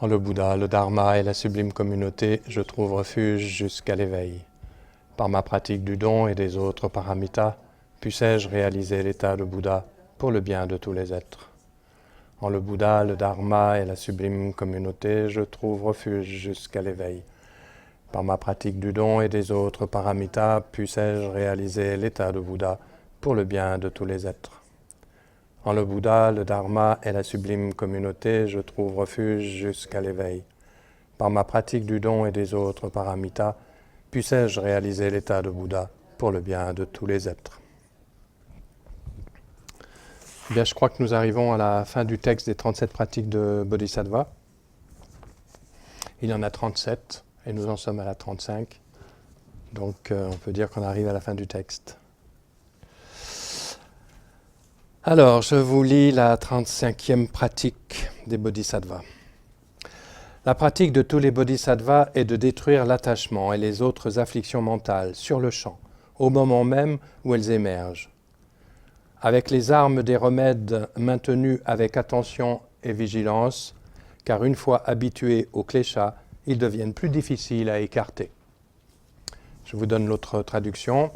En le Bouddha, le Dharma et la sublime communauté, je trouve refuge jusqu'à l'éveil. Par ma pratique du don et des autres paramitas, puissais-je réaliser l'état de Bouddha pour le bien de tous les êtres. En le Bouddha, le Dharma et la sublime communauté, je trouve refuge jusqu'à l'éveil. Par ma pratique du don et des autres paramitas, puissais-je réaliser l'état de Bouddha pour le bien de tous les êtres. En le Bouddha, le Dharma et la sublime communauté, je trouve refuge jusqu'à l'éveil. Par ma pratique du don et des autres paramitas, puissais-je réaliser l'état de Bouddha pour le bien de tous les êtres. Bien, je crois que nous arrivons à la fin du texte des 37 pratiques de Bodhisattva. Il y en a 37 et nous en sommes à la 35. Donc on peut dire qu'on arrive à la fin du texte. Alors, je vous lis la 35e pratique des Bodhisattvas. La pratique de tous les Bodhisattvas est de détruire l'attachement et les autres afflictions mentales sur le champ, au moment même où elles émergent. Avec les armes des remèdes maintenus avec attention et vigilance, car une fois habitués aux kleshas, ils deviennent plus difficiles à écarter. Je vous donne l'autre traduction.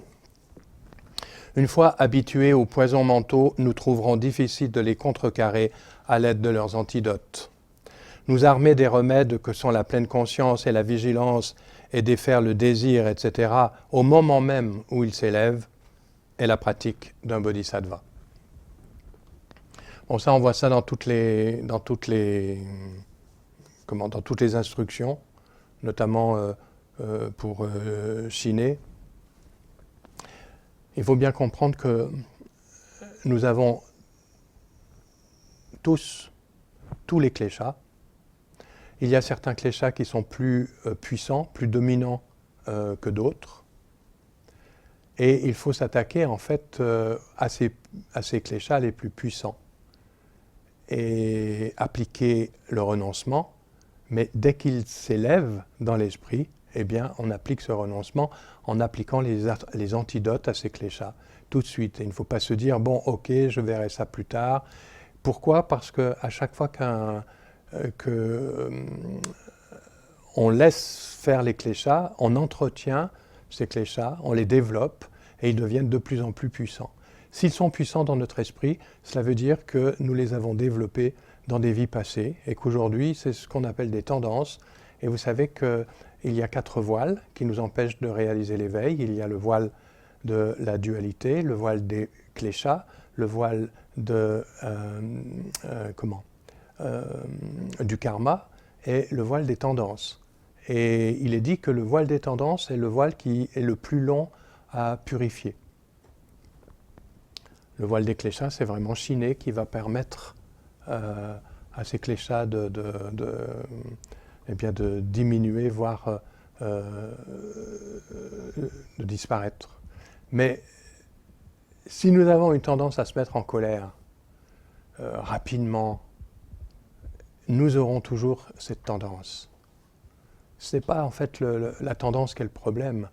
Une fois habitués aux poisons mentaux, nous trouverons difficile de les contrecarrer à l'aide de leurs antidotes. Nous armer des remèdes que sont la pleine conscience et la vigilance et défaire le désir, etc., au moment même où ils s'élèvent, est la pratique d'un bodhisattva. Bon, ça, on voit ça dans toutes les instructions, notamment pour chiner. Il faut bien comprendre que nous avons tous les kleshas. Il y a certains kleshas qui sont plus puissants, plus dominants que d'autres. Et il faut s'attaquer en fait à ces kleshas les plus puissants et appliquer le renoncement. Mais dès qu'il s'élève dans l'esprit, eh bien, on applique ce renoncement en appliquant les antidotes à ces kleshas tout de suite. Et il ne faut pas se dire, bon, ok, je verrai ça plus tard. Pourquoi ? Parce qu'à chaque fois on laisse faire les kleshas, on entretient ces kleshas, on les développe et ils deviennent de plus en plus puissants. S'ils sont puissants dans notre esprit, cela veut dire que nous les avons développés dans des vies passées et qu'aujourd'hui, c'est ce qu'on appelle des tendances. Et vous savez qu'il y a 4 voiles qui nous empêchent de réaliser l'éveil. Il y a le voile de la dualité, le voile des kleshas, le voile du karma et le voile des tendances. Et il est dit que le voile des tendances est le voile qui est le plus long à purifier. Le voile des kleshas, c'est vraiment chiner qui va permettre à ces kleshas de diminuer, voire de disparaître. Mais si nous avons une tendance à se mettre en colère rapidement, nous aurons toujours cette tendance. Ce n'est pas en fait la tendance qui est le problème.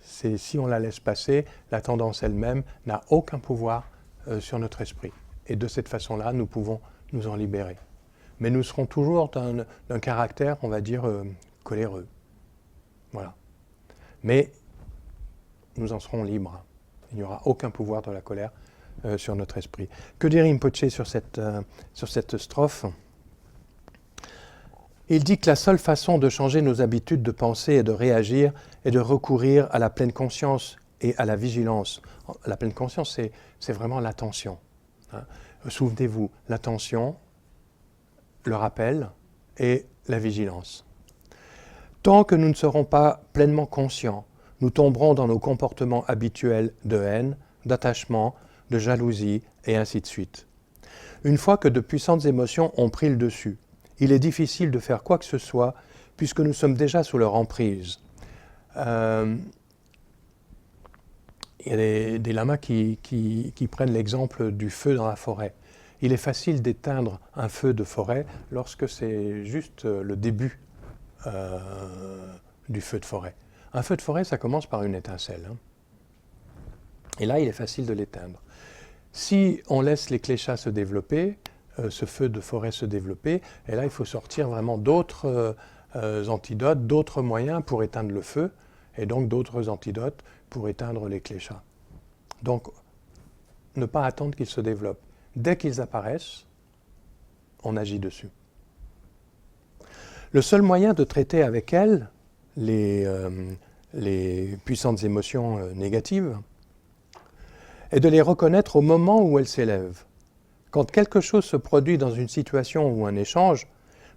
C'est si on la laisse passer, la tendance elle-même n'a aucun pouvoir sur notre esprit. Et de cette façon-là, nous pouvons nous en libérer. Mais nous serons toujours d'un caractère, on va dire, coléreux. Voilà. Mais nous en serons libres. Il n'y aura aucun pouvoir de la colère sur notre esprit. Que dit Rinpoché sur cette strophe ? Il dit que la seule façon de changer nos habitudes de penser et de réagir est de recourir à la pleine conscience et à la vigilance. La pleine conscience, c'est vraiment l'attention. Hein. Souvenez-vous, l'attention, le rappel et la vigilance. Tant que nous ne serons pas pleinement conscients, nous tomberons dans nos comportements habituels de haine, d'attachement, de jalousie et ainsi de suite. Une fois que de puissantes émotions ont pris le dessus, il est difficile de faire quoi que ce soit puisque nous sommes déjà sous leur emprise. Il y a des lamas qui prennent l'exemple du feu dans la forêt. Il est facile d'éteindre un feu de forêt lorsque c'est juste le début du feu de forêt. Un feu de forêt, ça commence par une étincelle. Hein. Et là, il est facile de l'éteindre. Si on laisse les kleshas se développer, ce feu de forêt se développer. Et là, il faut sortir vraiment d'autres antidotes, d'autres moyens pour éteindre le feu, et donc d'autres antidotes pour éteindre les cléchas. Donc, ne pas attendre qu'ils se développent. Dès qu'ils apparaissent, on agit dessus. Le seul moyen de traiter avec elles les puissantes émotions négatives est de les reconnaître au moment où elles s'élèvent. Quand quelque chose se produit dans une situation ou un échange,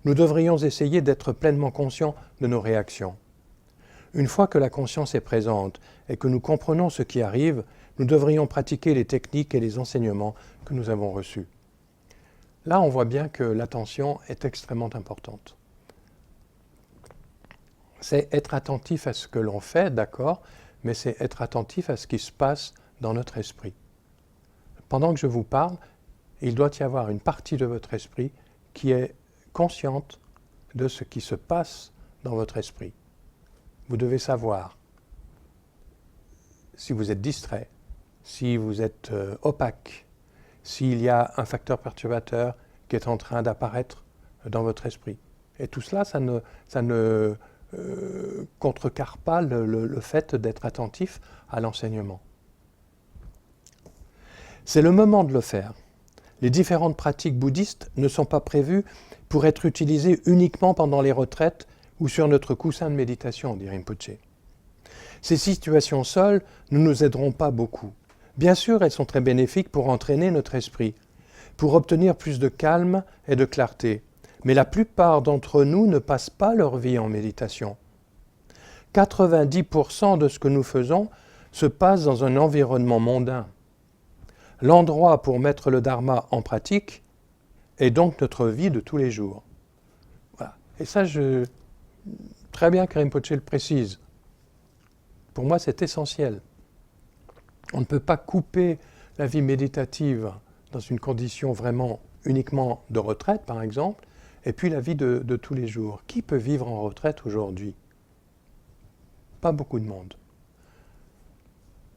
nous devrions essayer d'être pleinement conscients de nos réactions. Une fois que la conscience est présente et que nous comprenons ce qui arrive, nous devrions pratiquer les techniques et les enseignements que nous avons reçus. Là, on voit bien que l'attention est extrêmement importante. C'est être attentif à ce que l'on fait, d'accord, mais c'est être attentif à ce qui se passe dans notre esprit. Pendant que je vous parle, il doit y avoir une partie de votre esprit qui est consciente de ce qui se passe dans votre esprit. Vous devez savoir si vous êtes distrait, si vous êtes opaque, s'il y a un facteur perturbateur qui est en train d'apparaître dans votre esprit. Et tout cela, ça ne contrecarre pas le fait d'être attentif à l'enseignement. C'est le moment de le faire. Les différentes pratiques bouddhistes ne sont pas prévues pour être utilisées uniquement pendant les retraites ou sur notre coussin de méditation, dit Rinpoché. Ces situations seules ne nous aideront pas beaucoup. Bien sûr, elles sont très bénéfiques pour entraîner notre esprit, pour obtenir plus de calme et de clarté. Mais la plupart d'entre nous ne passent pas leur vie en méditation. 90% de ce que nous faisons se passe dans un environnement mondain. L'endroit pour mettre le dharma en pratique est donc notre vie de tous les jours. Voilà. Et ça, très bien que Rinpoché le précise. Pour moi, c'est essentiel. On ne peut pas couper la vie méditative dans une condition vraiment uniquement de retraite, par exemple, et puis la vie de tous les jours. Qui peut vivre en retraite aujourd'hui? Pas beaucoup de monde.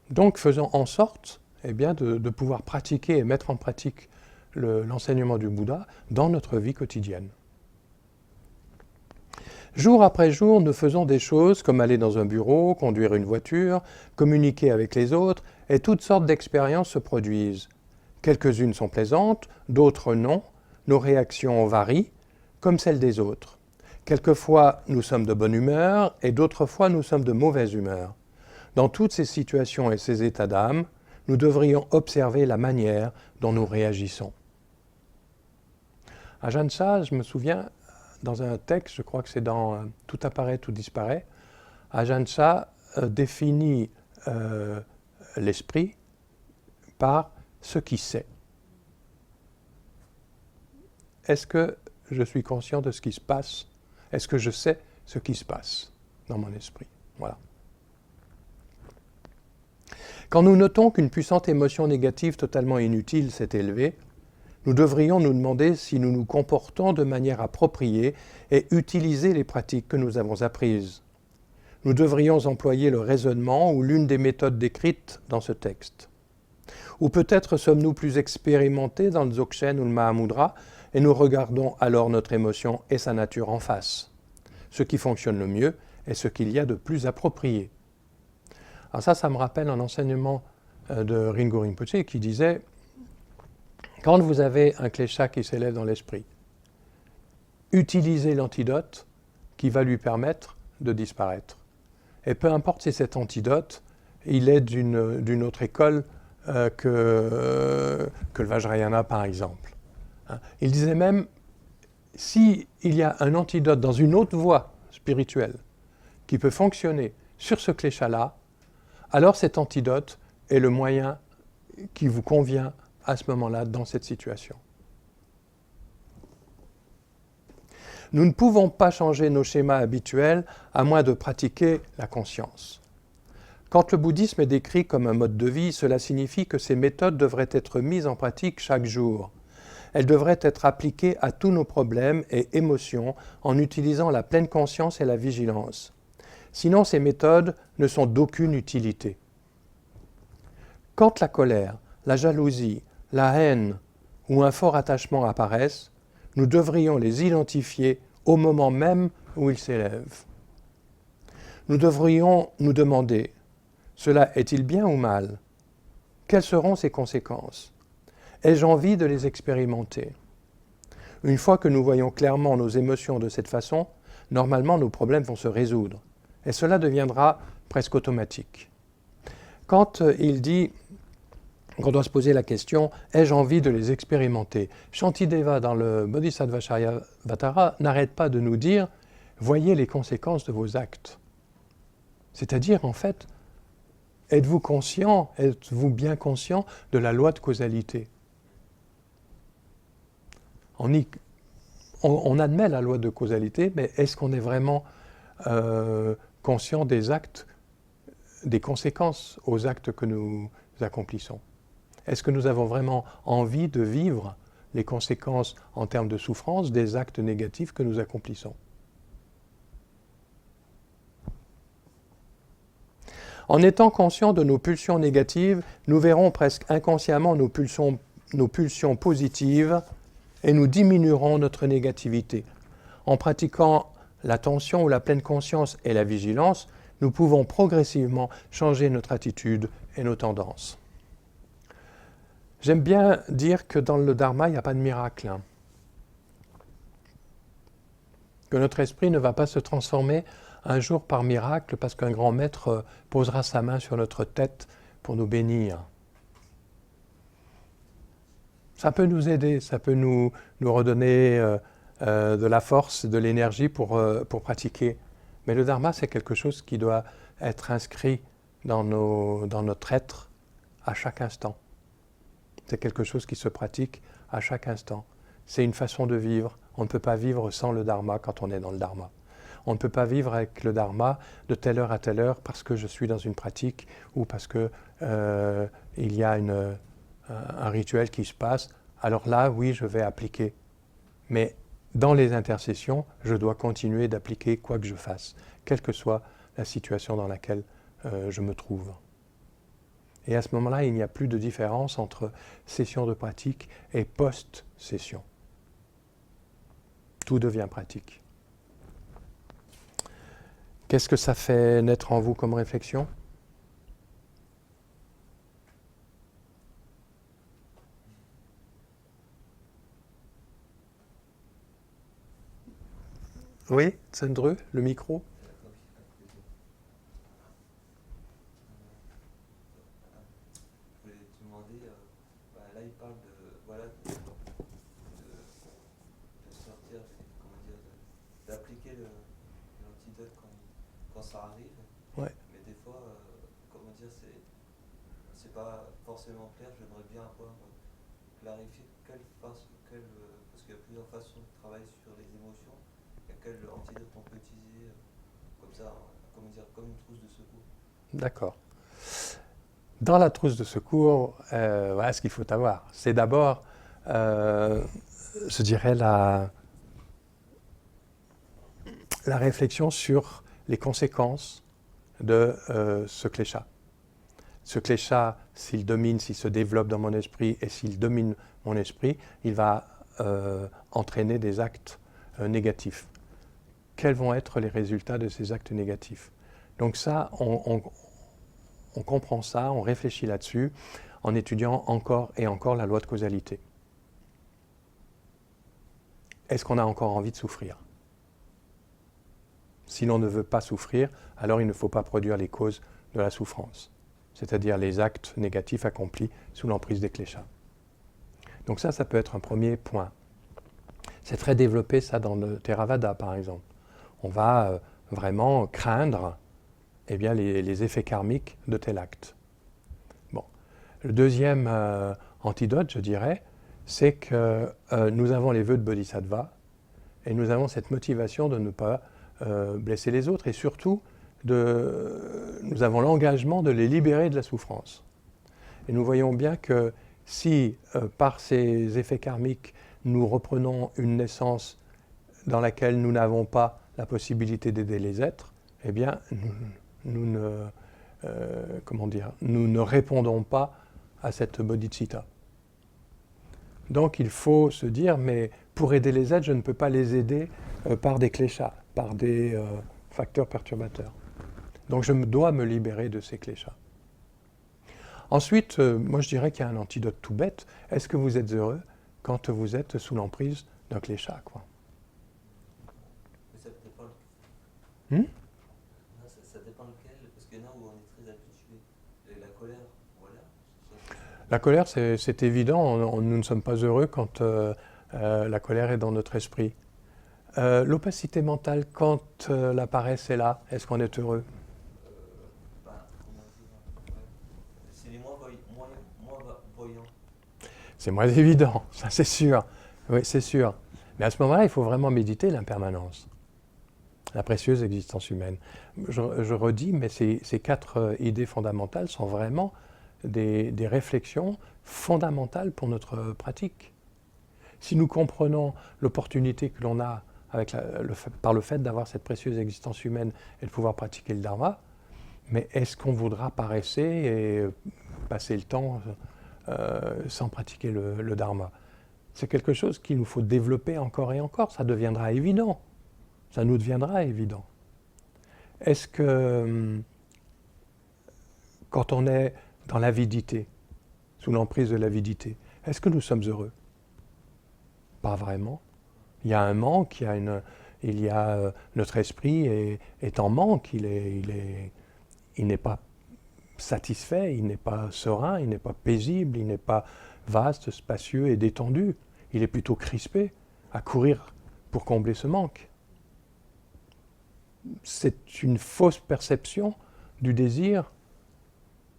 Donc, faisons en sorte de pouvoir pratiquer et mettre en pratique l'enseignement du Bouddha dans notre vie quotidienne. Jour après jour, nous faisons des choses comme aller dans un bureau, conduire une voiture, communiquer avec les autres, et toutes sortes d'expériences se produisent. Quelques-unes sont plaisantes, d'autres non. Nos réactions varient, comme celles des autres. Quelquefois, nous sommes de bonne humeur, et d'autres fois, nous sommes de mauvaise humeur. Dans toutes ces situations et ces états d'âme, nous devrions observer la manière dont nous réagissons. Ajahn Chah, je me souviens, dans un texte, je crois que c'est dans « Tout apparaît, tout disparaît », Ajahn Chah définit l'esprit par ce qui sait. Est-ce que je suis conscient de ce qui se passe? Est-ce que je sais ce qui se passe dans mon esprit? Voilà. Quand nous notons qu'une puissante émotion négative totalement inutile s'est élevée, nous devrions nous demander si nous nous comportons de manière appropriée et utiliser les pratiques que nous avons apprises. Nous devrions employer le raisonnement ou l'une des méthodes décrites dans ce texte. Ou peut-être sommes-nous plus expérimentés dans le Dzogchen ou le Mahamudra et nous regardons alors notre émotion et sa nature en face. Ce qui fonctionne le mieux est ce qu'il y a de plus approprié. Alors ça me rappelle un enseignement de Ringo Rinpoché qui disait « Quand vous avez un klesha qui s'élève dans l'esprit, utilisez l'antidote qui va lui permettre de disparaître. Et peu importe si cet antidote, il est d'une autre école que le Vajrayana par exemple. Il disait même, s'il y a un antidote dans une autre voie spirituelle qui peut fonctionner sur ce klesha-là, alors cet antidote est le moyen qui vous convient à ce moment-là dans cette situation. Nous ne pouvons pas changer nos schémas habituels à moins de pratiquer la conscience. Quand le bouddhisme est décrit comme un mode de vie, cela signifie que ces méthodes devraient être mises en pratique chaque jour. Elles devraient être appliquées à tous nos problèmes et émotions en utilisant la pleine conscience et la vigilance. Sinon, ces méthodes ne sont d'aucune utilité. Quand la colère, la jalousie, la haine où un fort attachement apparaisse, nous devrions les identifier au moment même où ils s'élèvent. Nous devrions nous demander, cela est-il bien ou mal? Quelles seront ses conséquences? Ai-je envie de les expérimenter? Une fois que nous voyons clairement nos émotions de cette façon, normalement nos problèmes vont se résoudre. Et cela deviendra presque automatique. Quand il dit qu'on doit se poser la question « ai-je envie de les expérimenter ?» Shantideva, dans le Bodhisattva Charyavatara, n'arrête pas de nous dire « voyez les conséquences de vos actes ». C'est-à-dire, en fait, êtes-vous conscient, êtes-vous bien conscient de la loi de causalité? On admet la loi de causalité, mais est-ce qu'on est vraiment conscient des actes, des conséquences aux actes que nous accomplissons? Est-ce que nous avons vraiment envie de vivre les conséquences en termes de souffrance des actes négatifs que nous accomplissons? En étant conscients de nos pulsions négatives, nous verrons presque inconsciemment nos pulsions positives et nous diminuerons notre négativité. En pratiquant l'attention ou la pleine conscience et la vigilance, nous pouvons progressivement changer notre attitude et nos tendances. J'aime bien dire que dans le Dharma, il n'y a pas de miracle. Que notre esprit ne va pas se transformer un jour par miracle parce qu'un grand maître posera sa main sur notre tête pour nous bénir. Ça peut nous aider, ça peut nous redonner de la force, de l'énergie pour pratiquer. Mais le Dharma, c'est quelque chose qui doit être inscrit dans notre être à chaque instant. C'est quelque chose qui se pratique à chaque instant. C'est une façon de vivre. On ne peut pas vivre sans le Dharma quand on est dans le Dharma. On ne peut pas vivre avec le Dharma de telle heure à telle heure parce que je suis dans une pratique ou parce qu'il y a un rituel qui se passe. Alors là, oui, je vais appliquer. Mais dans les intercessions, je dois continuer d'appliquer quoi que je fasse, quelle que soit la situation dans laquelle je me trouve. Et à ce moment-là, il n'y a plus de différence entre session de pratique et post-session. Tout devient pratique. Qu'est-ce que ça fait naître en vous comme réflexion? Oui, Tsendru, le micro. Je voulais te demander, là il parle de sortir, d'appliquer l'antidote quand ça arrive. Ouais. Mais des fois, c'est pas forcément clair. J'aimerais bien avoir clarifié parce qu'il y a plusieurs façons de travailler sur les émotions. Quel antidote on peut utiliser comme ça, comme une trousse de secours. D'accord. Dans la trousse de secours, voilà ce qu'il faut avoir. C'est d'abord, je dirais, la réflexion sur les conséquences de ce klesha. Ce klesha, s'il se développe dans mon esprit et s'il domine mon esprit, il va entraîner des actes négatifs. Quels vont être les résultats de ces actes négatifs? Donc ça, on comprend ça, on réfléchit là-dessus en étudiant encore et encore la loi de causalité. Est-ce qu'on a encore envie de souffrir? Si l'on ne veut pas souffrir, alors il ne faut pas produire les causes de la souffrance, c'est-à-dire les actes négatifs accomplis sous l'emprise des kleshas. Donc ça peut être un premier point. C'est très développé ça dans le Theravada par exemple. On va vraiment craindre les effets karmiques de tel acte. Bon. Le deuxième antidote, je dirais, c'est que nous avons les vœux de Bodhisattva et nous avons cette motivation de ne pas blesser les autres et surtout, nous avons l'engagement de les libérer de la souffrance. Et nous voyons bien que si, par ces effets karmiques, nous reprenons une naissance dans laquelle nous n'avons pas la possibilité d'aider les êtres, eh bien, nous ne répondons pas à cette bodhicitta. Donc il faut se dire, mais pour aider les êtres, je ne peux pas les aider par des cléchas, par des facteurs perturbateurs. Donc je dois me libérer de ces cléchas. Ensuite, moi je dirais qu'il y a un antidote tout bête. Est-ce que vous êtes heureux quand vous êtes sous l'emprise d'un clécha, quoi? Mais ça dépend, Hmm? non, ça dépend lequel, parce qu'il y en a où on est très habitué. Et la colère, voilà. La colère, c'est évident, nous ne sommes pas heureux quand la colère est dans notre esprit. L'opacité mentale, quand la paresse est là, est-ce qu'on est heureux? Comment dire, ouais. C'est les moins voyants. C'est moins évident, ça c'est sûr. Oui, c'est sûr. Mais à ce moment-là, il faut vraiment méditer l'impermanence, la précieuse existence humaine. Je redis, mais ces quatre idées fondamentales sont vraiment des réflexions fondamentales pour notre pratique. Si nous comprenons l'opportunité que l'on a par le fait d'avoir cette précieuse existence humaine et de pouvoir pratiquer le dharma, mais est-ce qu'on voudra paresser et passer le temps sans pratiquer le dharma? C'est quelque chose qu'il nous faut développer encore et encore, ça deviendra évident. Ça nous deviendra évident. Est-ce que quand on est dans l'avidité, sous l'emprise de l'avidité, est-ce que nous sommes heureux? Pas vraiment. Il y a un manque, notre esprit est en manque, il n'est pas satisfait, il n'est pas serein, il n'est pas paisible, il n'est pas vaste, spacieux et détendu. Il est plutôt crispé à courir pour combler ce manque. C'est une fausse perception du désir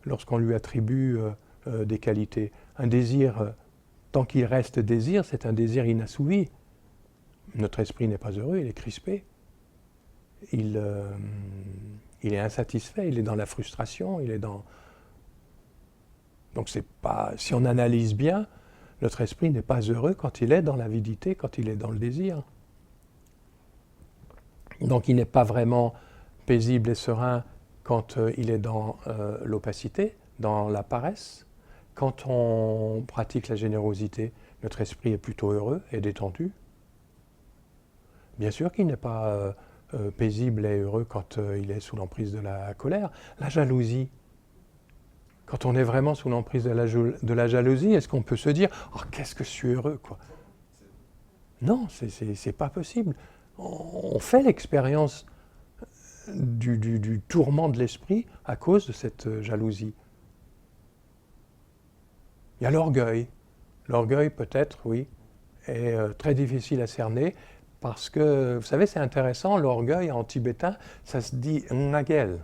lorsqu'on lui attribue des qualités. Un désir, tant qu'il reste désir, c'est un désir inassouvi. Notre esprit n'est pas heureux, il est crispé. Il est insatisfait, il est dans la frustration, il est dans... Donc c'est pas... Si on analyse bien, notre esprit n'est pas heureux quand il est dans l'avidité, quand il est dans le désir. Donc il n'est pas vraiment paisible et serein quand il est dans l'opacité, dans la paresse. Quand on pratique la générosité, notre esprit est plutôt heureux et détendu. Bien sûr qu'il n'est pas paisible et heureux quand il est sous l'emprise de la colère. La jalousie, quand on est vraiment sous l'emprise de la jalousie, est-ce qu'on peut se dire « Oh, qu'est-ce que je suis heureux » quoi. Non, c'est pas possible. On fait l'expérience du tourment de l'esprit à cause de cette jalousie. Il y a l'orgueil. L'orgueil, peut-être, oui, est très difficile à cerner parce que, vous savez, c'est intéressant, l'orgueil en tibétain, ça se dit « ngagel ».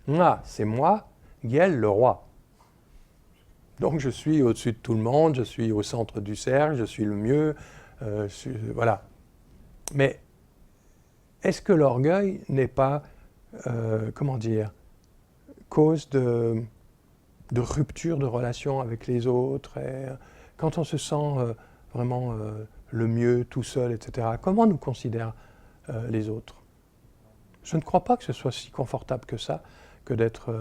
Nga, c'est moi, Gel, le roi. Donc je suis au-dessus de tout le monde, je suis au centre du cercle, je suis le mieux, voilà. Mais est-ce que l'orgueil n'est pas, cause de rupture de relation avec les autres quand on se sent vraiment le mieux tout seul, etc., comment nous considèrent les autres? Je ne crois pas que ce soit si confortable que ça, que d'être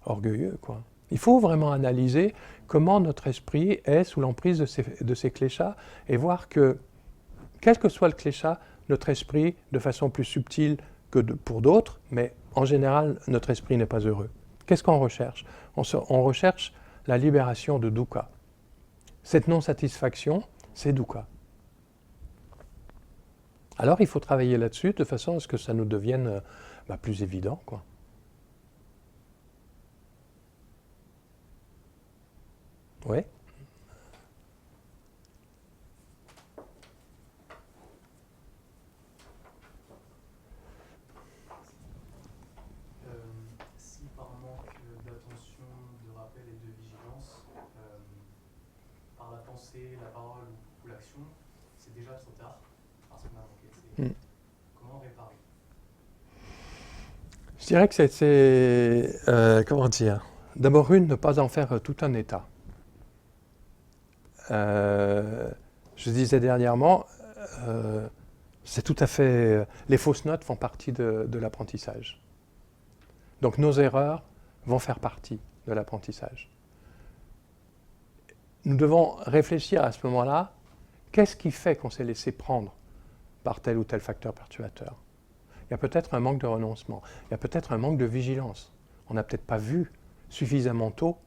orgueilleux, quoi. Il faut vraiment analyser comment notre esprit est sous l'emprise de ces cléchas et voir que, quel que soit le clécha, notre esprit, de façon plus subtile que pour d'autres, mais en général, notre esprit n'est pas heureux. Qu'est-ce qu'on recherche? On recherche la libération de dukkha. Cette non-satisfaction, c'est dukkha. Alors il faut travailler là-dessus de façon à ce que ça nous devienne plus évident, quoi. Oui. Si par manque d'attention, de rappel et de vigilance, par la pensée, la parole ou l'action, c'est déjà trop tard, parce qu'on a manqué. Comment réparer? Je dirais que c'est comment dire? D'abord ne pas en faire tout un état. Je disais dernièrement, c'est tout à fait... les fausses notes font partie de l'apprentissage. Donc nos erreurs vont faire partie de l'apprentissage. nous devons réfléchir à ce moment-là, qu'est-ce qui fait qu'on s'est laissé prendre par tel ou tel facteur perturbateur? Il y a peut-être un manque de renoncement, il y a peut-être un manque de vigilance. On n'a peut-être pas vu suffisamment tôt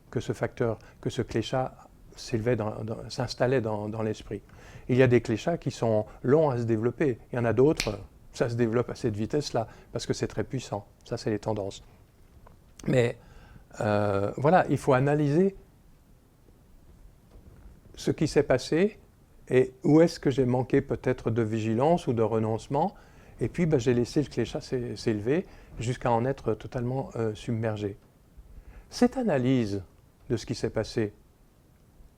que ce facteur, que ce cléchat s'installait dans l'esprit. Il y a des cléchats qui sont longs à se développer. Il y en a d'autres, ça se développe à cette vitesse-là, parce que c'est très puissant. Ça, c'est les tendances. Mais voilà, il faut analyser ce qui s'est passé et où est-ce que j'ai manqué peut-être de vigilance ou de renoncement. Et puis, j'ai laissé le cléchat s'élever jusqu'à en être totalement submergé. Cette analyse de ce qui s'est passé,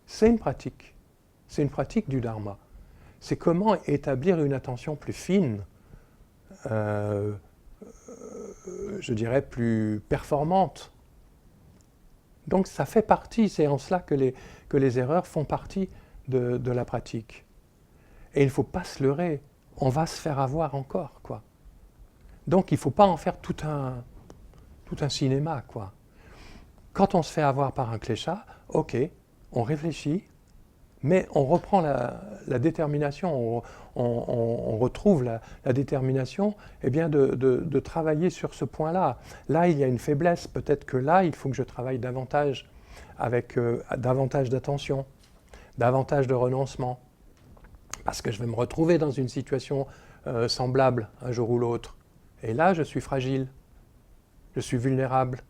c'est une pratique. C'est une pratique du dharma. C'est comment établir une attention plus fine, je dirais plus performante. Donc ça fait partie, c'est en cela que les erreurs font partie de la pratique. Et il ne faut pas se leurrer, on va se faire avoir encore, quoi. Donc il ne faut pas en faire tout un cinéma, quoi. Quand on se fait avoir par un cléchat, ok, on réfléchit, mais on reprend la détermination, on retrouve la détermination de travailler sur ce point-là. Là, il y a une faiblesse, peut-être que là, il faut que je travaille davantage, avec davantage d'attention, davantage de renoncement, parce que je vais me retrouver dans une situation semblable un jour ou l'autre. Et là, je suis fragile, je suis vulnérable.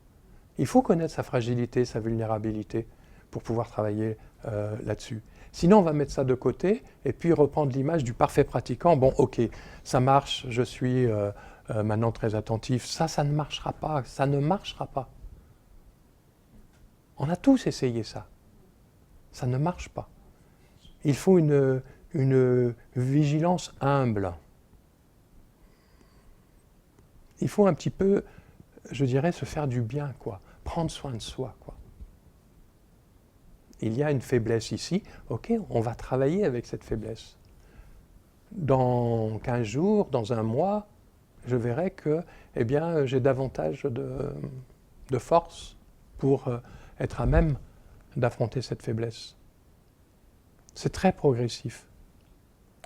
Il faut connaître sa fragilité, sa vulnérabilité pour pouvoir travailler là-dessus. Sinon, on va mettre ça de côté et puis reprendre l'image du parfait pratiquant. Bon, ok, ça marche, je suis maintenant très attentif. Ça ne marchera pas, ça ne marchera pas. On a tous essayé ça. Ça ne marche pas. Il faut une vigilance humble. Il faut un petit peu, je dirais, se faire du bien, quoi. Prendre soin de soi, quoi. Il y a une faiblesse ici, ok, on va travailler avec cette faiblesse. Dans 15 jours, dans un mois, je verrai que j'ai davantage de force pour être à même d'affronter cette faiblesse. C'est très progressif.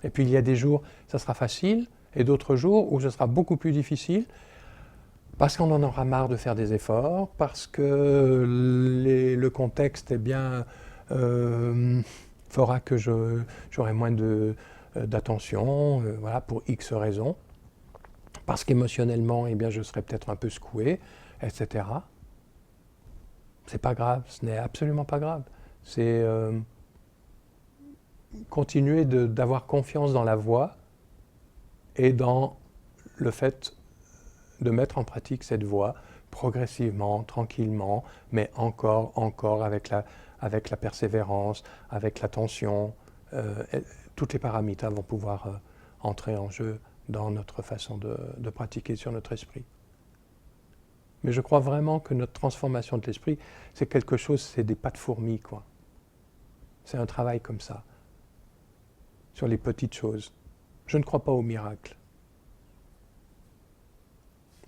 Et puis il y a des jours, ça sera facile, et d'autres jours où ce sera beaucoup plus difficile, parce qu'on en aura marre de faire des efforts, parce que le contexte fera que j'aurai moins d'attention, voilà, pour X raisons, parce qu'émotionnellement, je serai peut-être un peu secoué, etc. C'est pas grave, ce n'est absolument pas grave. C'est continuer d'avoir confiance dans la voie et dans le fait de mettre en pratique cette voie progressivement, tranquillement, mais encore avec la persévérance, avec l'attention. Tous les paramita vont pouvoir entrer en jeu dans notre façon de pratiquer sur notre esprit. Mais je crois vraiment que notre transformation de l'esprit, c'est quelque chose, c'est des pas de fourmi, quoi. C'est un travail comme ça, sur les petites choses. Je ne crois pas au miracle.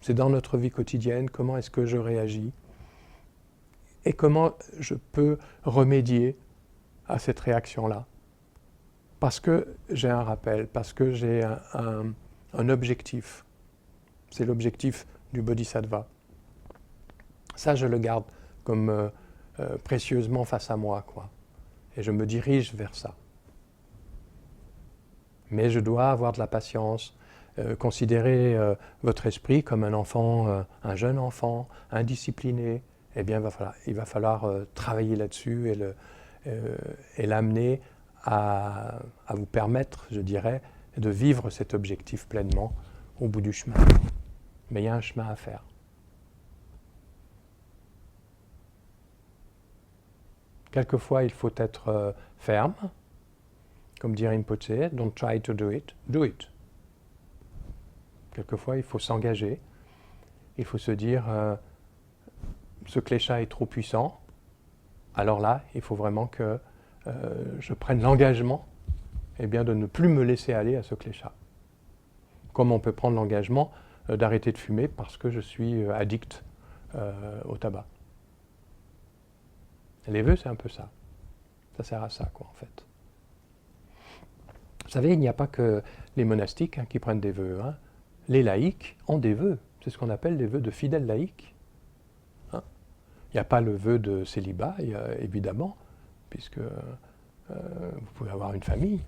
C'est dans notre vie quotidienne, comment est-ce que je réagis et comment je peux remédier à cette réaction-là. Parce que j'ai un rappel, parce que j'ai un objectif. C'est l'objectif du bodhisattva. Ça, je le garde comme précieusement face à moi, quoi. Et je me dirige vers ça. Mais je dois avoir de la patience, considérer votre esprit comme un enfant, un jeune enfant, indiscipliné. Eh bien, il va falloir travailler là-dessus et l'amener à vous permettre, je dirais, de vivre cet objectif pleinement au bout du chemin. Mais il y a un chemin à faire. Quelquefois, il faut être ferme, comme dit Rinpoche, don't try to do it, do it. Quelquefois, il faut s'engager, il faut se dire, ce cléchat est trop puissant, alors là, il faut vraiment que je prenne l'engagement de ne plus me laisser aller à ce cléchat. Comme on peut prendre l'engagement d'arrêter de fumer parce que je suis addict au tabac. Les vœux, c'est un peu ça. Ça sert à ça, quoi, en fait. Vous savez, il n'y a pas que les monastiques qui prennent des vœux. Les laïcs ont des vœux. C'est ce qu'on appelle les vœux de fidèles laïcs. Il n'y a pas le vœu de célibat, évidemment, puisque vous pouvez avoir une famille,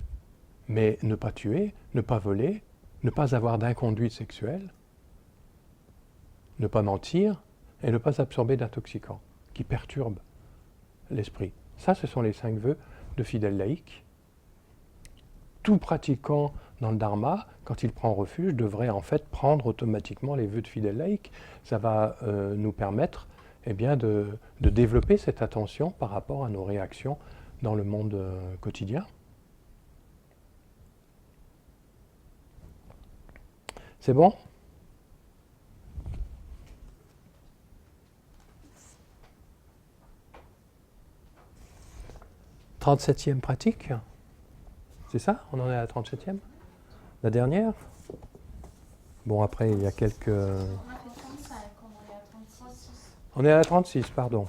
mais ne pas tuer, ne pas voler, ne pas avoir d'inconduite sexuelle, ne pas mentir et ne pas absorber d'intoxicants qui perturbent l'esprit. Ça, ce sont les 5 vœux de fidèles laïcs. Tout pratiquant dans le dharma, quand il prend refuge, devrait en fait prendre automatiquement les vœux de fidèles laïcs. Ça va nous permettre de développer cette attention par rapport à nos réactions dans le monde quotidien. C'est bon ? 37e pratique. C'est ça? On en est à la 37e? La dernière? Bon, après, il y a quelques... On a fait 35, on est à 36. On est à la 36, pardon.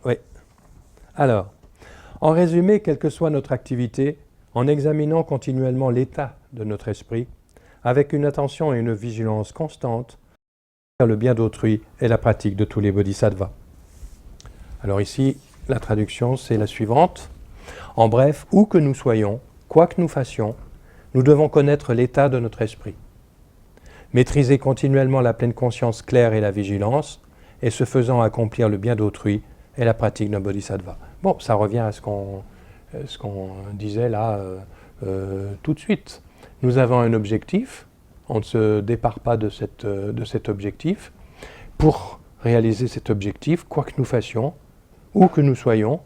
Oui. Alors, en résumé, quelle que soit notre activité, en examinant continuellement l'état de notre esprit, avec une attention et une vigilance constante, faire le bien d'autrui est la pratique de tous les bodhisattvas. Alors ici, la traduction, c'est la suivante. En bref, où que nous soyons, quoi que nous fassions, nous devons connaître l'état de notre esprit. Maîtriser continuellement la pleine conscience claire et la vigilance, et ce faisant accomplir le bien d'autrui, est la pratique d'un bodhisattva. Bon, ça revient à ce qu'on disait là tout de suite. Nous avons un objectif, on ne se départ pas de cet objectif. Pour réaliser cet objectif, quoi que nous fassions, où que nous soyons,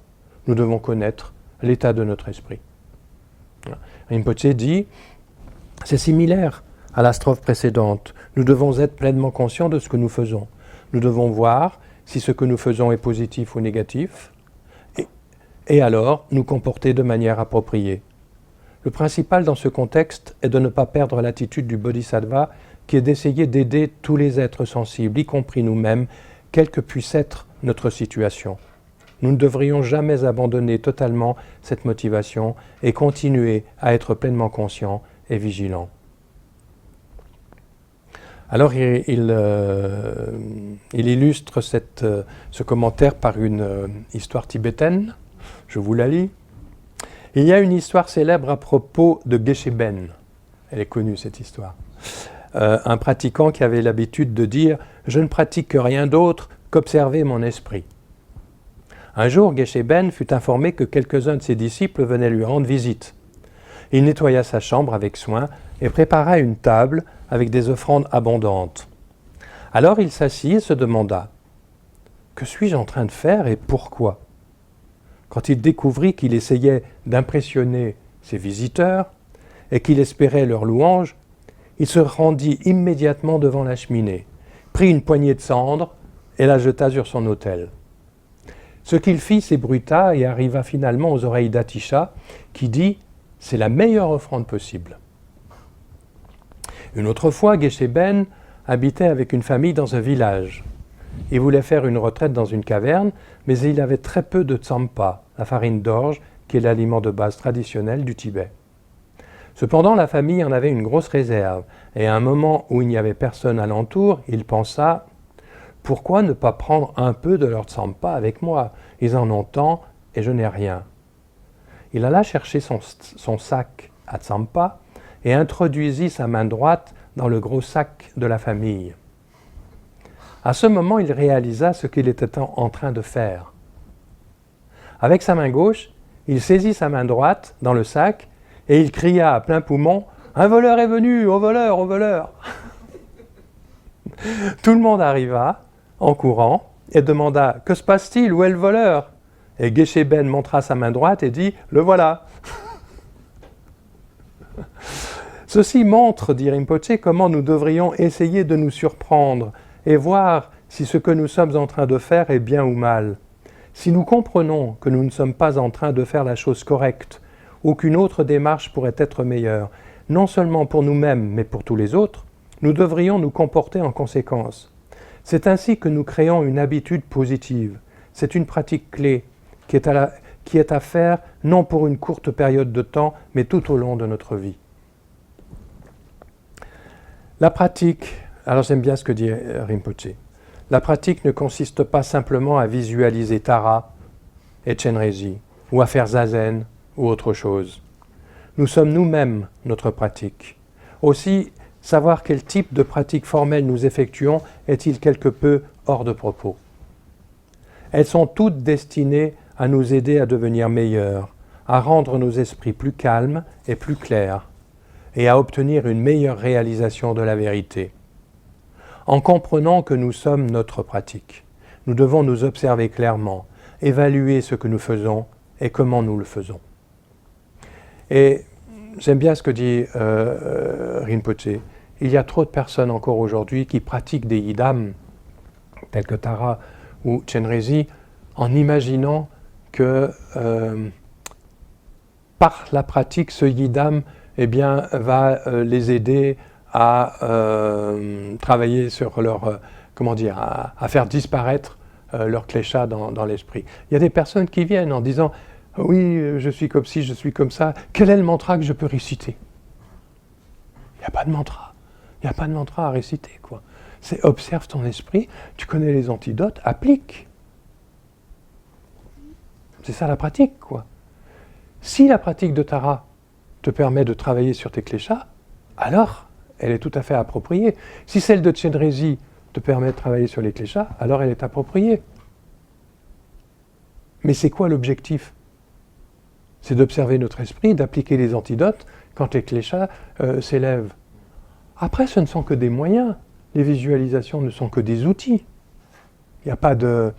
nous devons connaître l'état de notre esprit. Rinpoche dit, c'est similaire à la strophe précédente. Nous devons être pleinement conscients de ce que nous faisons. Nous devons voir si ce que nous faisons est positif ou négatif, et alors nous comporter de manière appropriée. Le principal dans ce contexte est de ne pas perdre l'attitude du bodhisattva qui est d'essayer d'aider tous les êtres sensibles, y compris nous-mêmes, quelle que puisse être notre situation. Nous ne devrions jamais abandonner totalement cette motivation et continuer à être pleinement conscients et vigilants. Alors il illustre ce commentaire par une histoire tibétaine. Je vous la lis. Il y a une histoire célèbre à propos de Geshe Ben. Elle est connue, cette histoire. Un pratiquant qui avait l'habitude de dire « Je ne pratique que rien d'autre qu'observer mon esprit ». Un jour, Geshe Ben fut informé que quelques-uns de ses disciples venaient lui rendre visite. Il nettoya sa chambre avec soin et prépara une table avec des offrandes abondantes. Alors il s'assit et se demanda « Que suis-je en train de faire et pourquoi ?» Quand il découvrit qu'il essayait d'impressionner ses visiteurs et qu'il espérait leur louange, il se rendit immédiatement devant la cheminée, prit une poignée de cendre et la jeta sur son autel. Ce qu'il fit s'ébruita et arriva finalement aux oreilles d'Atisha, qui dit « C'est la meilleure offrande possible ». Une autre fois, Geshe Ben habitait avec une famille dans un village. Il voulait faire une retraite dans une caverne, mais il avait très peu de tsampa, la farine d'orge, qui est l'aliment de base traditionnel du Tibet. Cependant, la famille en avait une grosse réserve, et à un moment où il n'y avait personne alentour, il pensa « Pourquoi ne pas prendre un peu de leur tsampa avec moi? Ils en ont tant et je n'ai rien. » Il alla chercher son sac à tsampa et introduisit sa main droite dans le gros sac de la famille. À ce moment, il réalisa ce qu'il était en train de faire. Avec sa main gauche, il saisit sa main droite dans le sac et il cria à plein poumon « Un voleur est venu, au voleur, au voleur !» Tout le monde arriva en courant et demanda « Que se passe-t-il? Où est le voleur ?» Et Geshe Ben montra sa main droite et dit « Le voilà !» Ceci montre, dit Rinpoche, comment nous devrions essayer de nous surprendre et voir si ce que nous sommes en train de faire est bien ou mal. Si nous comprenons que nous ne sommes pas en train de faire la chose correcte, ou qu'une autre démarche pourrait être meilleure, non seulement pour nous-mêmes, mais pour tous les autres, nous devrions nous comporter en conséquence. C'est ainsi que nous créons une habitude positive. C'est une pratique clé qui est à faire non pour une courte période de temps, mais tout au long de notre vie. La pratique, alors j'aime bien ce que dit Rinpoche, la pratique ne consiste pas simplement à visualiser Tara et Chenrezig, ou à faire zazen ou autre chose. Nous sommes nous-mêmes notre pratique. Aussi, savoir quel type de pratique formelle nous effectuons est-il quelque peu hors de propos. Elles sont toutes destinées à nous aider à devenir meilleurs, à rendre nos esprits plus calmes et plus clairs, et à obtenir une meilleure réalisation de la vérité. En comprenant que nous sommes notre pratique, nous devons nous observer clairement, évaluer ce que nous faisons et comment nous le faisons. Et j'aime bien ce que dit Rinpoche. Il y a trop de personnes encore aujourd'hui qui pratiquent des yidam, tels que Tara ou Chenrezig, en imaginant que par la pratique, ce yidam va les aider à travailler sur leur, à faire disparaître leur klesha dans l'esprit. Il y a des personnes qui viennent en disant « Oui, je suis comme ci, je suis comme ça. Quel est le mantra que je peux réciter ?» Il n'y a pas de mantra. Il n'y a pas de mantra à réciter, quoi. C'est observe ton esprit, tu connais les antidotes, applique. C'est ça la pratique, quoi. Si la pratique de Tara te permet de travailler sur tes kleshas, alors elle est tout à fait appropriée. Si celle de Chenrezig te permet de travailler sur les kleshas, alors elle est appropriée. Mais c'est quoi l'objectif ? C'est d'observer notre esprit, d'appliquer les antidotes quand les kleshas s'élèvent. Après, ce ne sont que des moyens. Les visualisations ne sont que des outils. Il n'y a pas de...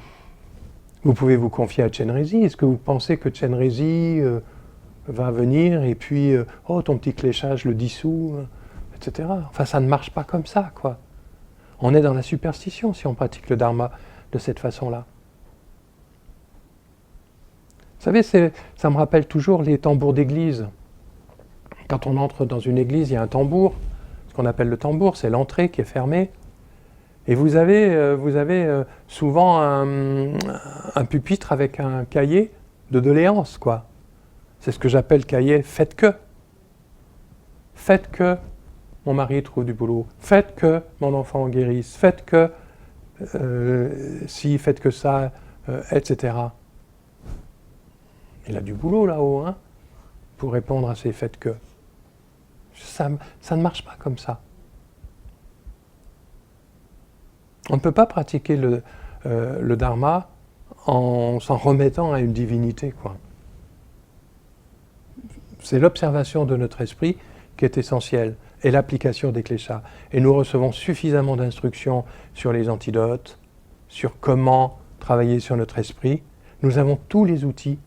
Vous pouvez vous confier à Chenrezig. Est-ce que vous pensez que Chenrezig va venir et puis oh, ton petit klesha, je le dissous, etc. Enfin, ça ne marche pas comme ça, quoi. On est dans la superstition si on pratique le dharma de cette façon-là. Vous savez, ça me rappelle toujours les tambours d'église. Quand on entre dans une église, il y a un tambour. Ce qu'on appelle le tambour, c'est l'entrée qui est fermée. Et vous avez souvent un pupitre avec un cahier de doléances, quoi. C'est ce que j'appelle cahier « faites que ». Faites que mon mari trouve du boulot. Faites que mon enfant guérisse. Faites que si, faites que ça, etc. Il a du boulot là-haut, hein, pour répondre à ces faites que. Ça ne marche pas comme ça. On ne peut pas pratiquer le dharma en s'en remettant à une divinité, quoi. C'est l'observation de notre esprit qui est essentielle, et l'application des kleshas. Et nous recevons suffisamment d'instructions sur les antidotes, sur comment travailler sur notre esprit. Nous avons tous les outils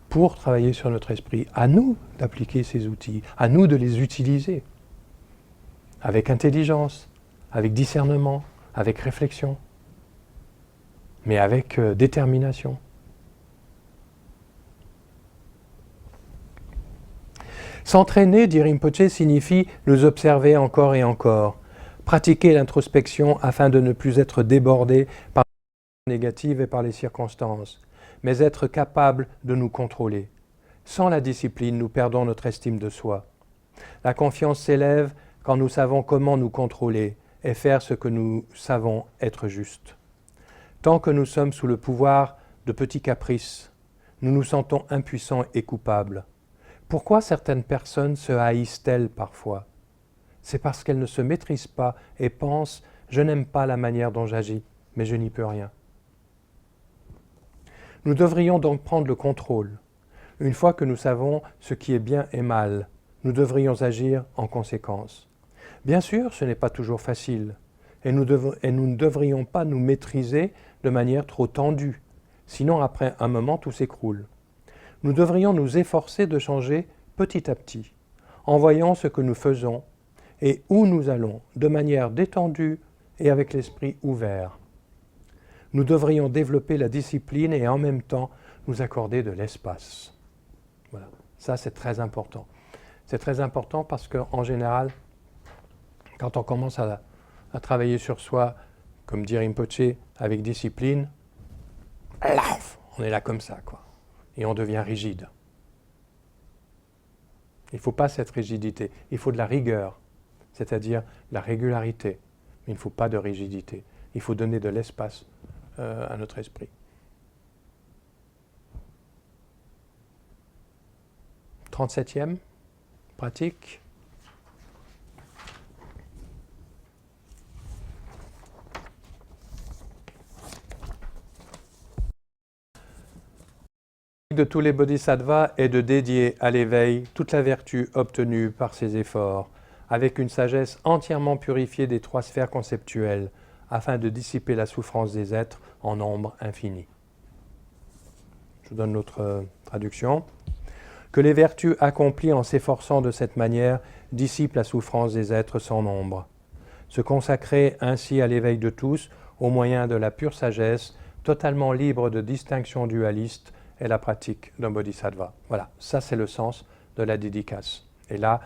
pour travailler sur notre esprit. À nous d'appliquer ces outils, à nous de les utiliser, avec intelligence, avec discernement, avec réflexion, mais avec détermination. S'entraîner, dit Rinpoche, signifie nous observer encore et encore, pratiquer l'introspection afin de ne plus être débordé par les négatives et par les circonstances, mais être capable de nous contrôler. Sans la discipline, nous perdons notre estime de soi. La confiance s'élève quand nous savons comment nous contrôler et faire ce que nous savons être juste. Tant que nous sommes sous le pouvoir de petits caprices, nous nous sentons impuissants et coupables. Pourquoi certaines personnes se haïssent-elles parfois ? C'est parce qu'elles ne se maîtrisent pas et pensent « je n'aime pas la manière dont j'agis, mais je n'y peux rien ». Nous devrions donc prendre le contrôle. Une fois que nous savons ce qui est bien et mal, nous devrions agir en conséquence. Bien sûr, ce n'est pas toujours facile, et nous ne devrions pas nous maîtriser de manière trop tendue, sinon après un moment tout s'écroule. Nous devrions nous efforcer de changer petit à petit, en voyant ce que nous faisons et où nous allons, de manière détendue et avec l'esprit ouvert. Nous devrions développer la discipline et en même temps nous accorder de l'espace. Voilà, ça c'est très important. C'est très important parce qu'en général, quand on commence à travailler sur soi comme dit Rinpoche, avec discipline, laf, on est là comme ça, quoi. Et on devient rigide. Il ne faut pas cette rigidité, il faut de la rigueur, c'est-à-dire la régularité. Mais il ne faut pas de rigidité. Il faut donner de l'espace à notre esprit. 37e pratique. De tous les bodhisattvas est de dédier à l'éveil toute la vertu obtenue par ses efforts, avec une sagesse entièrement purifiée des 3 sphères conceptuelles, afin de dissiper la souffrance des êtres en nombre infini. Je vous donne l'autre traduction. Que les vertus accomplies en s'efforçant de cette manière dissipent la souffrance des êtres sans nombre. Se consacrer ainsi à l'éveil de tous, au moyen de la pure sagesse, totalement libre de distinctions dualistes, est la pratique d'un bodhisattva. Voilà, ça c'est le sens de la dédicace. Et là,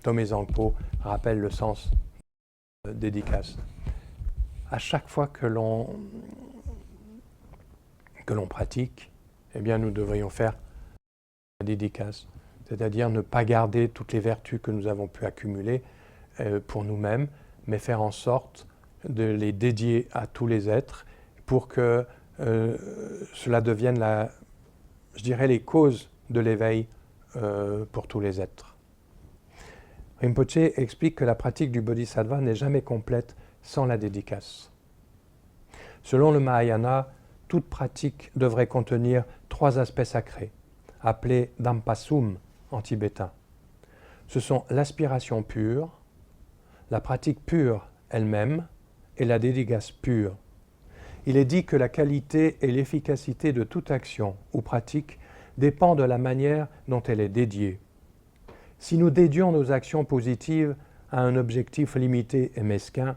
Tomé Zangpo rappelle le sens de dédicace. À chaque fois que l'on pratique, eh bien nous devrions faire la dédicace, c'est-à-dire ne pas garder toutes les vertus que nous avons pu accumuler pour nous-mêmes, mais faire en sorte de les dédier à tous les êtres pour que cela devienne, je dirais, les causes de l'éveil pour tous les êtres. Rinpoche explique que la pratique du bodhisattva n'est jamais complète sans la dédicace. Selon le Mahayana, toute pratique devrait contenir 3 aspects sacrés, appelés Dhampasum en tibétain. Ce sont l'aspiration pure, la pratique pure elle-même et la dédicace pure. Il est dit que la qualité et l'efficacité de toute action ou pratique dépend de la manière dont elle est dédiée. Si nous dédions nos actions positives à un objectif limité et mesquin,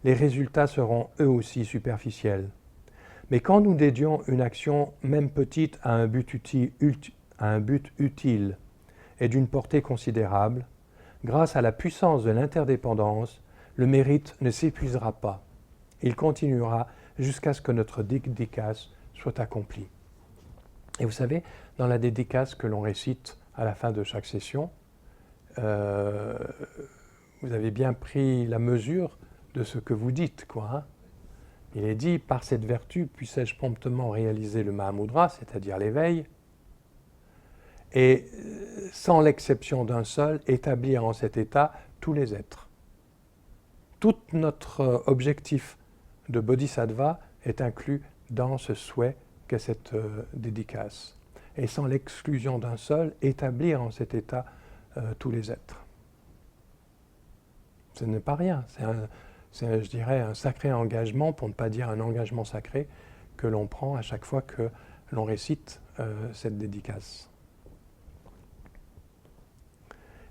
les résultats seront eux aussi superficiels. Mais quand nous dédions une action, même petite, à un but utile et d'une portée considérable, grâce à la puissance de l'interdépendance, le mérite ne s'épuisera pas. Il continuera jusqu'à ce que notre dédicace soit accomplie. Et vous savez, dans la dédicace que l'on récite à la fin de chaque session, vous avez bien pris la mesure de ce que vous dites, quoi, hein. Il est dit, par cette vertu, puissais-je promptement réaliser le Mahamudra, c'est-à-dire l'éveil, et sans l'exception d'un seul, établir en cet état tous les êtres. Tout notre objectif de bodhisattva est inclus dans ce souhait qu'est cette dédicace. Et sans l'exclusion d'un seul, établir en cet état tous les êtres. Ce n'est pas rien, c'est, je dirais, un sacré engagement, pour ne pas dire un engagement sacré, que l'on prend à chaque fois que l'on récite cette dédicace.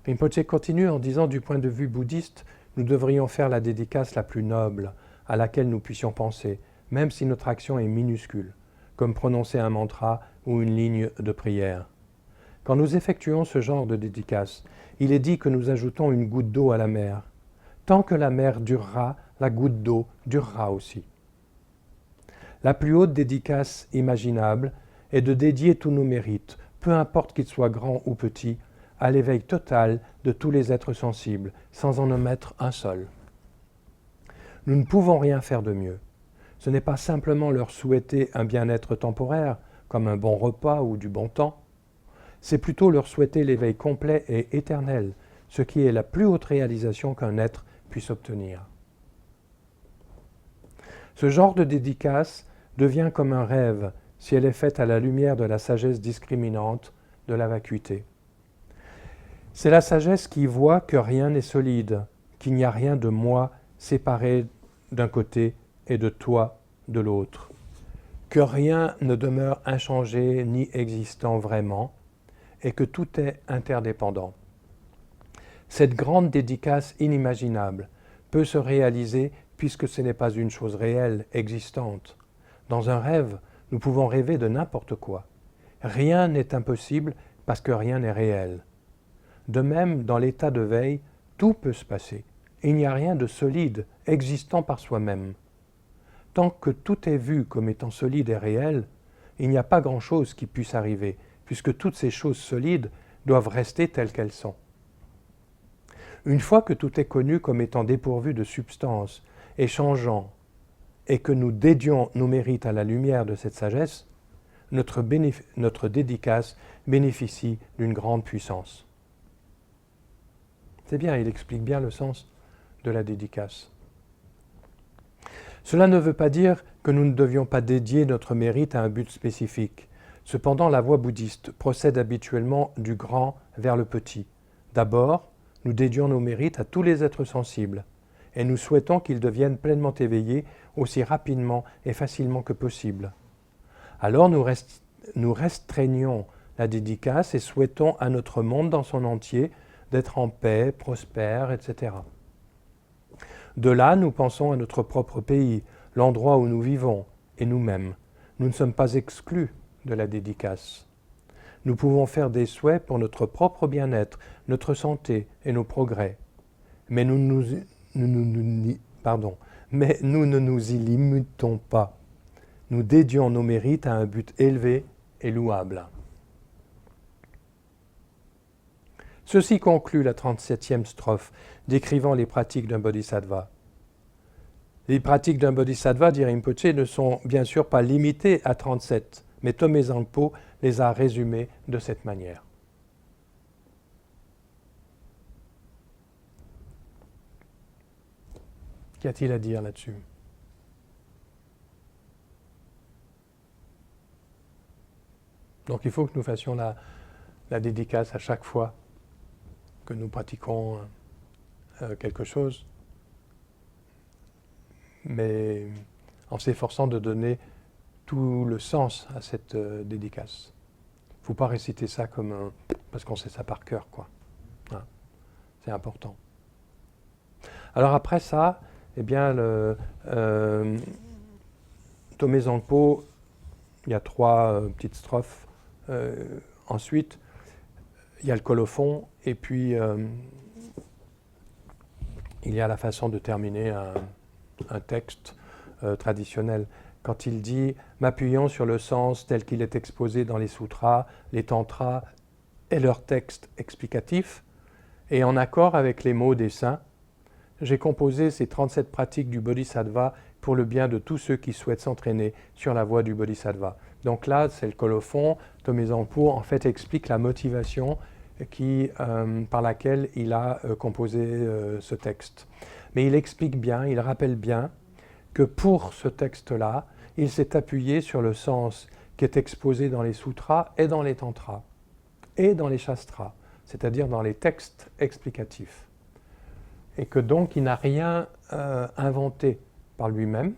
Rinpoche continue en disant, du point de vue bouddhiste, nous devrions faire la dédicace la plus noble, à laquelle nous puissions penser, même si notre action est minuscule, comme prononcer un mantra ou une ligne de prière. Quand nous effectuons ce genre de dédicace, il est dit que nous ajoutons une goutte d'eau à la mer. Tant que la mer durera, la goutte d'eau durera aussi. La plus haute dédicace imaginable est de dédier tous nos mérites, peu importe qu'ils soient grands ou petits, à l'éveil total de tous les êtres sensibles, sans en omettre un seul. Nous ne pouvons rien faire de mieux. Ce n'est pas simplement leur souhaiter un bien-être temporaire, comme un bon repas ou du bon temps. C'est plutôt leur souhaiter l'éveil complet et éternel, ce qui est la plus haute réalisation qu'un être puisse obtenir. Ce genre de dédicace devient comme un rêve si elle est faite à la lumière de la sagesse discriminante de la vacuité. C'est la sagesse qui voit que rien n'est solide, qu'il n'y a rien de moi séparé d'un côté et de toi de l'autre, que rien ne demeure inchangé ni existant vraiment, et que tout est interdépendant. Cette grande dédicace inimaginable peut se réaliser puisque ce n'est pas une chose réelle, existante. Dans un rêve, nous pouvons rêver de n'importe quoi. Rien n'est impossible parce que rien n'est réel. De même, dans l'état de veille, tout peut se passer, il n'y a rien de solide, existant par soi-même. Tant que tout est vu comme étant solide et réel, il n'y a pas grand-chose qui puisse arriver, puisque toutes ces choses solides doivent rester telles qu'elles sont. Une fois que tout est connu comme étant dépourvu de substance et changeant, et que nous dédions nos mérites à la lumière de cette sagesse, notre dédicace bénéficie d'une grande puissance. C'est bien, il explique bien le sens de la dédicace. Cela ne veut pas dire que nous ne devions pas dédier notre mérite à un but spécifique. Cependant, la voie bouddhiste procède habituellement du grand vers le petit. D'abord, nous dédions nos mérites à tous les êtres sensibles, et nous souhaitons qu'ils deviennent pleinement éveillés aussi rapidement et facilement que possible. Alors nous restreignons la dédicace et souhaitons à notre monde dans son entier d'être en paix, prospère, etc. De là, nous pensons à notre propre pays, l'endroit où nous vivons, et nous-mêmes. Nous ne sommes pas exclus de la dédicace. Nous pouvons faire des souhaits pour notre propre bien-être, notre santé et nos progrès. Mais nous ne nous y limitons pas. Nous dédions nos mérites à un but élevé et louable. Ceci conclut la 37e strophe, décrivant les pratiques d'un bodhisattva. Les pratiques d'un bodhisattva, dit Rinpoche, ne sont bien sûr pas limitées à 37, mais Tomé Zangpo les a résumées de cette manière. Qu'y a-t-il à dire là-dessus ? Donc il faut que nous fassions la dédicace à chaque fois que nous pratiquons quelque chose, mais en s'efforçant de donner tout le sens à cette dédicace. Il ne faut pas réciter ça comme parce qu'on sait ça par cœur, quoi. Hein. C'est important. Alors après ça, eh bien, Tomé Zangpo, il y a 3 petites strophes. Ensuite, il y a le colophon, et puis il y a la façon de terminer un texte traditionnel. Quand il dit « m'appuyant sur le sens tel qu'il est exposé dans les sutras, les tantras et leurs textes explicatifs, et en accord avec les mots des saints, j'ai composé ces 37 pratiques du Bodhisattva pour le bien de tous ceux qui souhaitent s'entraîner sur la voie du Bodhisattva. » Donc là, c'est le colophon. Tomé Zangpo, en fait, explique la motivation par laquelle il a composé ce texte. Mais il explique bien, il rappelle bien que pour ce texte-là, il s'est appuyé sur le sens qui est exposé dans les sutras et dans les tantras, et dans les shastras, c'est-à-dire dans les textes explicatifs. Et que donc il n'a rien inventé par lui-même,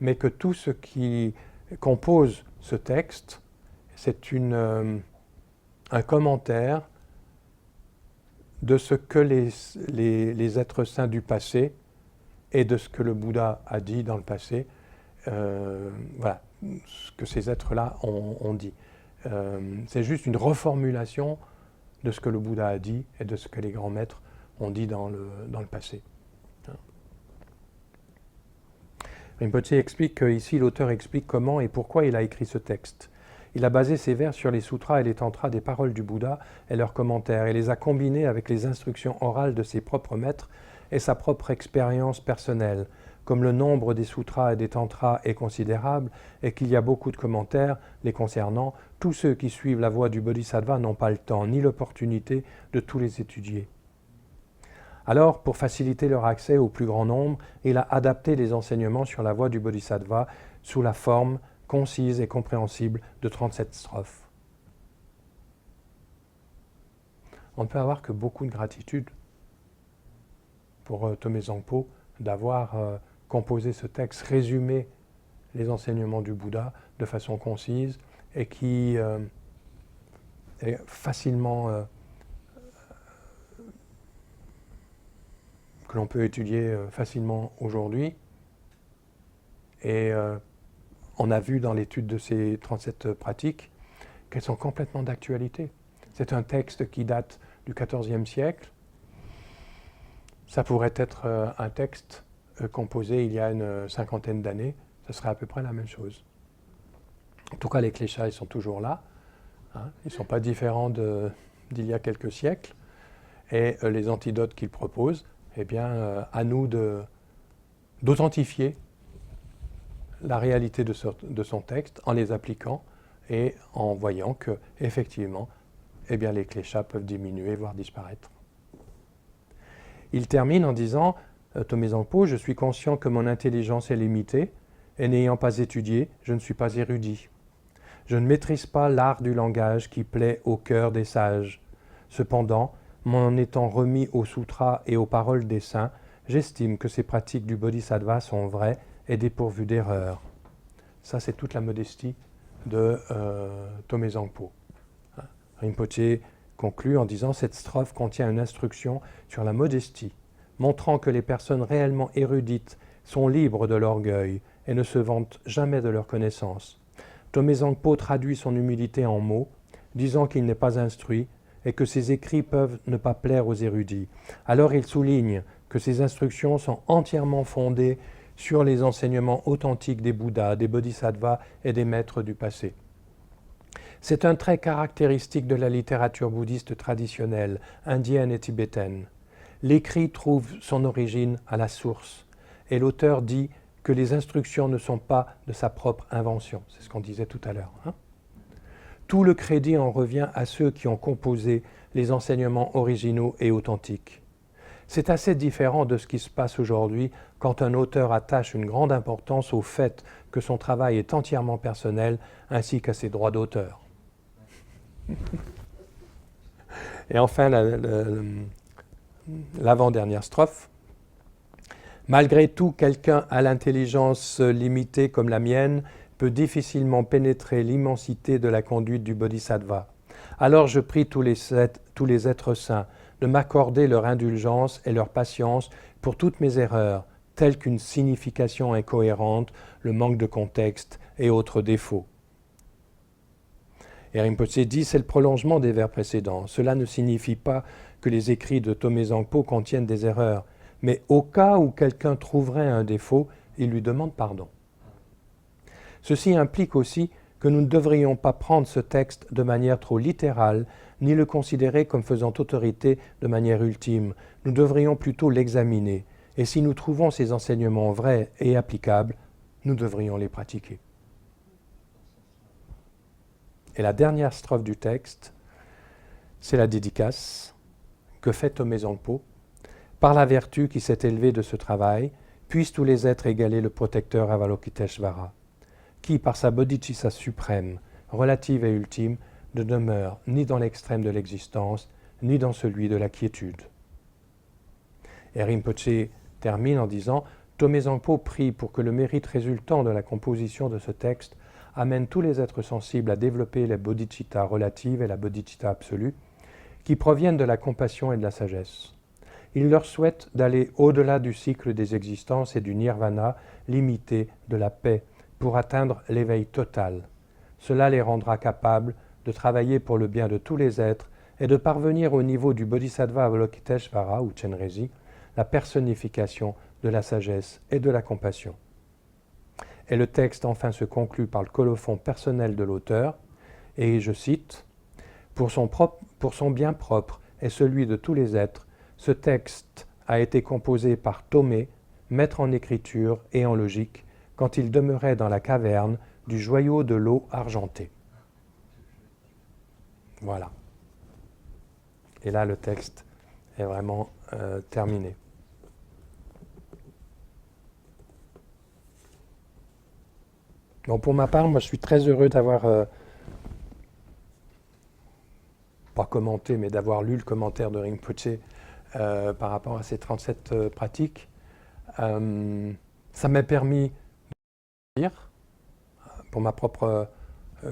mais que tout ce qui compose ce texte, c'est un commentaire de ce que les êtres saints du passé et de ce que le Bouddha a dit dans le passé, voilà, ce que ces êtres-là ont dit. C'est juste une reformulation de ce que le Bouddha a dit et de ce que les grands maîtres ont dit dans le passé. Rinpoche explique qu'ici, l'auteur explique comment et pourquoi il a écrit ce texte. Il a basé ses vers sur les sutras et les tantras des paroles du Bouddha et leurs commentaires, et les a combinés avec les instructions orales de ses propres maîtres et sa propre expérience personnelle. Comme le nombre des sutras et des tantras est considérable et qu'il y a beaucoup de commentaires les concernant, tous ceux qui suivent la voie du Bodhisattva n'ont pas le temps ni l'opportunité de tous les étudier. Alors, pour faciliter leur accès au plus grand nombre, il a adapté les enseignements sur la voie du Bodhisattva sous la forme concise et compréhensible de 37 strophes. On ne peut avoir que beaucoup de gratitude pour Tomé Zangpo d'avoir composé ce texte, résumé les enseignements du Bouddha de façon concise et qui est facilement que l'on peut étudier facilement aujourd'hui. Et on a vu dans l'étude de ces 37 pratiques qu'elles sont complètement d'actualité. C'est un texte qui date du XIVe siècle. ça pourrait être un texte composé il y a une cinquantaine d'années, ce serait à peu près la même chose. En tout cas, les cléchats, ils sont toujours là. Hein, ils ne sont pas différents d'il y a quelques siècles. Et les antidotes qu'il propose, eh bien, à nous d'authentifier la réalité de son texte en les appliquant et en voyant que, effectivement, eh bien, les cléchats peuvent diminuer, voire disparaître. Il termine en disant, Tomé Zangpo, je suis conscient que mon intelligence est limitée, et n'ayant pas étudié, je ne suis pas érudit. Je ne maîtrise pas l'art du langage qui plaît au cœur des sages. Cependant, m'en étant remis aux sutras et aux paroles des saints, j'estime que ces pratiques du bodhisattva sont vraies et dépourvues d'erreurs. Ça, c'est toute la modestie de Tomé Zangpo. Rinpoché conclut en disant « Cette strophe contient une instruction sur la modestie, montrant que les personnes réellement érudites sont libres de l'orgueil et ne se vantent jamais de leur connaissance. Tomé Zangpo traduit son humilité en mots, disant qu'il n'est pas instruit et que ses écrits peuvent ne pas plaire aux érudits. Alors il souligne que ces instructions sont entièrement fondées sur les enseignements authentiques des Bouddhas, des Bodhisattvas et des maîtres du passé. C'est un trait caractéristique de la littérature bouddhiste traditionnelle, indienne et tibétaine. L'écrit trouve son origine à la source, et l'auteur dit que les instructions ne sont pas de sa propre invention. C'est ce qu'on disait tout à l'heure. Hein ? Tout le crédit en revient à ceux qui ont composé les enseignements originaux et authentiques. C'est assez différent de ce qui se passe aujourd'hui quand un auteur attache une grande importance au fait que son travail est entièrement personnel ainsi qu'à ses droits d'auteur. Et enfin, l'avant-dernière strophe. Malgré tout, quelqu'un à l'intelligence limitée comme la mienne peut difficilement pénétrer l'immensité de la conduite du bodhisattva. Alors je prie tous les êtres saints de m'accorder leur indulgence et leur patience pour toutes mes erreurs, telles qu'une signification incohérente, le manque de contexte et autres défauts. Et Rinpoche dit, c'est le prolongement des vers précédents. Cela ne signifie pas que les écrits de Tomé Zangpo contiennent des erreurs, mais au cas où quelqu'un trouverait un défaut, il lui demande pardon. Ceci implique aussi que nous ne devrions pas prendre ce texte de manière trop littérale, ni le considérer comme faisant autorité de manière ultime. Nous devrions plutôt l'examiner, et si nous trouvons ces enseignements vrais et applicables, nous devrions les pratiquer. Et la dernière strophe du texte, c'est la dédicace que fait Tomé Zangpo. Par la vertu qui s'est élevée de ce travail, puissent tous les êtres égaler le protecteur Avalokiteshvara, qui, par sa bodhicitta suprême, relative et ultime, ne demeure ni dans l'extrême de l'existence, ni dans celui de la quiétude. Et Rinpoché termine en disant « Tomé Zangpo prie pour que le mérite résultant de la composition de ce texte amène tous les êtres sensibles à développer la bodhicitta relative et la bodhicitta absolue, qui proviennent de la compassion et de la sagesse. Il leur souhaite d'aller au-delà du cycle des existences et du nirvana limité de la paix pour atteindre l'éveil total. Cela les rendra capables de travailler pour le bien de tous les êtres et de parvenir au niveau du Bodhisattva Avalokiteshvara ou Chenrezig, la personnification de la sagesse et de la compassion. Et le texte enfin se conclut par le colophon personnel de l'auteur, et je cite, « Pour son bien propre et celui de tous les êtres, ce texte a été composé par Tomé, maître en écriture et en logique, quand il demeurait dans la caverne du joyau de l'eau argentée. » Voilà. Et là, le texte est vraiment terminé. Bon, pour ma part, moi, je suis très heureux d'avoir, pas commenté, mais d'avoir lu le commentaire de Rinpoché par rapport à ces 37 pratiques. Ça m'a permis de lire, pour ma propre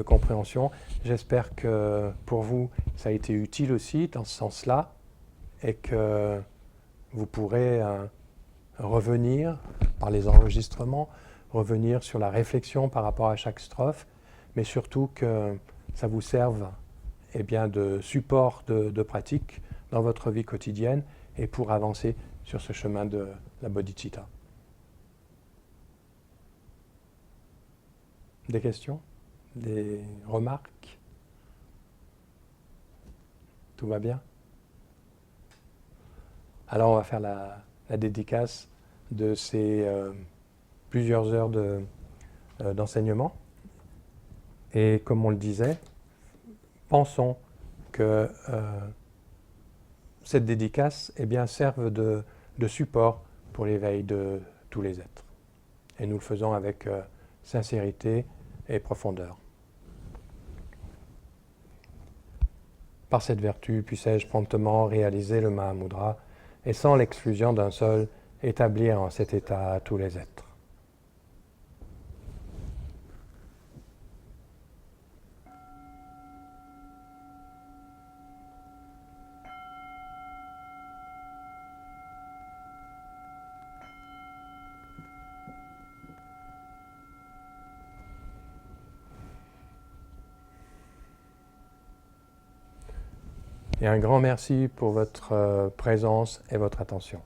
compréhension. J'espère que pour vous, ça a été utile aussi dans ce sens-là, et que vous pourrez revenir par les enregistrements, revenir sur la réflexion par rapport à chaque strophe, mais surtout que ça vous serve de support de pratique dans votre vie quotidienne et pour avancer sur ce chemin de la bodhicitta. Des questions? Des remarques? Tout va bien? Alors on va faire la dédicace de ces plusieurs heures d'enseignement. Et comme on le disait, pensons que cette dédicace serve de support pour l'éveil de tous les êtres. Et nous le faisons avec sincérité et profondeur. Par cette vertu, puissais-je promptement réaliser le Mahamudra et sans l'exclusion d'un seul, établir en cet état tous les êtres. Et un grand merci pour votre présence et votre attention.